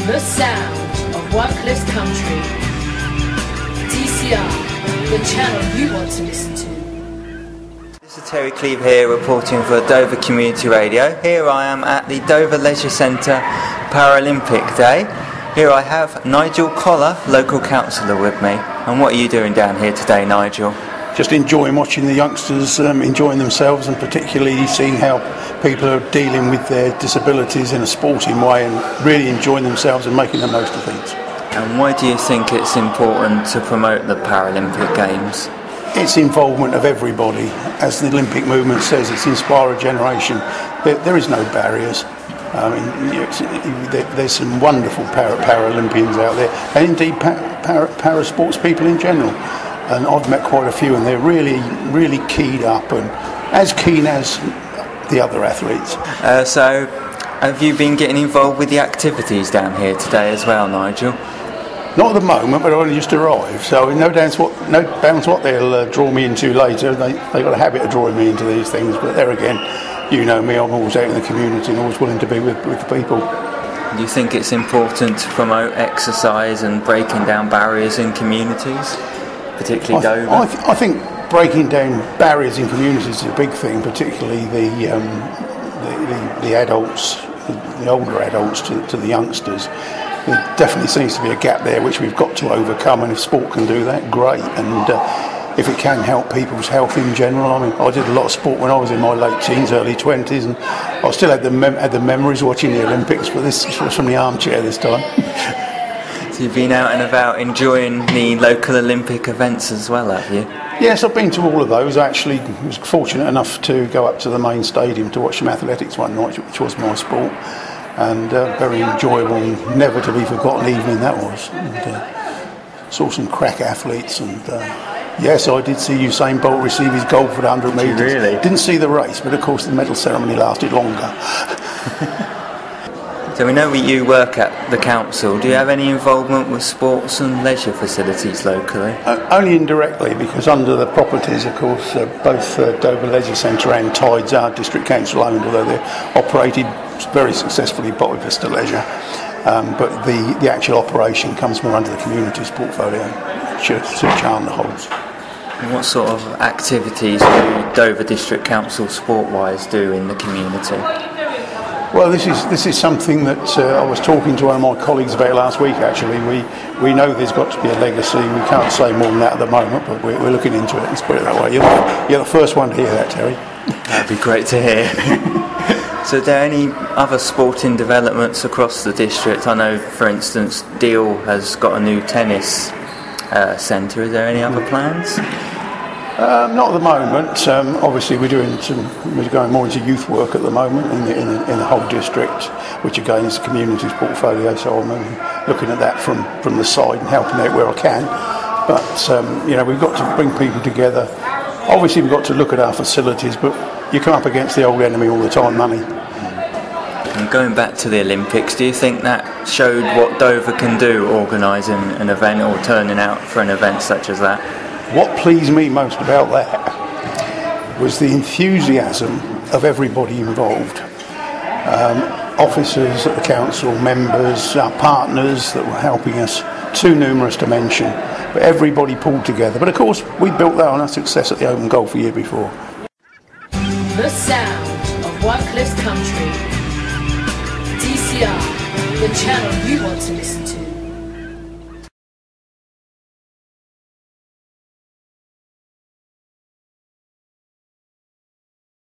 The sound of Wycliffe's country. DCR, the channel you want to listen to. This is Terry Cleaver here reporting for Dover Community Radio. Here I am at the Dover Leisure Centre Paralympic Day. Here I have Nigel Collor, local councillor, with me. And what are you doing down here today, Nigel? Just enjoying watching the youngsters enjoying themselves, and particularly seeing how people are dealing with their disabilities in a sporting way and really enjoying themselves and making the most of things. And why do you think it's important to promote the Paralympic Games? It's involvement of everybody. As the Olympic movement says, it's inspire a generation. There is no barriers. I mean, there's some wonderful Paralympians out there, and indeed para sports people in general. And I've met quite a few, and they're really, really keyed up, and as keen as the other athletes. So, have you been getting involved with the activities down here today as well, Nigel? Not at the moment, but I only just arrived, so no bounds what they'll draw me into later. They've got a habit of drawing me into these things, but there again, you know me, I'm always out in the community and always willing to be with the people. Do you think it's important to promote exercise and breaking down barriers in communities, particularly Dover? I think breaking down barriers in communities is a big thing, particularly the adults, the older adults to the youngsters. There definitely seems to be a gap there which we've got to overcome, and if sport can do that, great. And if it can help people's health in general, I mean, I did a lot of sport when I was in my late teens, early 20s, and I still had the memories watching the Olympics, but this was from the armchair this time. So you've been out and about enjoying the local Olympic events as well, have you? Yes, I've been to all of those. I actually was fortunate enough to go up to the main stadium to watch some athletics one night, which was my sport. And very enjoyable, never to be forgotten evening that was. And, saw some crack athletes, and yes, I did see Usain Bolt receive his gold for the 100 metres. Really? Didn't see the race, but of course the medal ceremony lasted longer. So we know you work at the council. Do you have any involvement with sports and leisure facilities locally? Only indirectly, because under the properties, of course, both Dover Leisure Centre and Tides are district council owned, although they're operated very successfully by Vista Leisure. But the actual operation comes more under the community's portfolio, which Chandler holds. And what sort of activities do Dover District Council sport-wise do in the community? Well, this is something that I was talking to one of my colleagues about last week. Actually, we know there's got to be a legacy. We can't say more than that at the moment, but we're looking into it. Let's put it that way. You're the first one to hear that, Terry. That'd be great to hear. So, are there any other sporting developments across the district? I know, for instance, Deal has got a new tennis centre. Is there any other plans? Not at the moment. Obviously, we're going more into youth work at the moment in the whole district, which again is the community's portfolio. So I'm looking at that from the side and helping out where I can. But we've got to bring people together. Obviously, we've got to look at our facilities, but you come up against the old enemy all the time, money. And going back to the Olympics, do you think that showed what Dover can do, organising an event or turning out for an event such as that? What pleased me most about that was the enthusiasm of everybody involved. Officers at the council, members, our partners that were helping us, too numerous to mention, but everybody pulled together. But of course, we built that on our success at the Open Golf the year before. The sound of Wycliffe's country. DCR, the channel you want to listen to.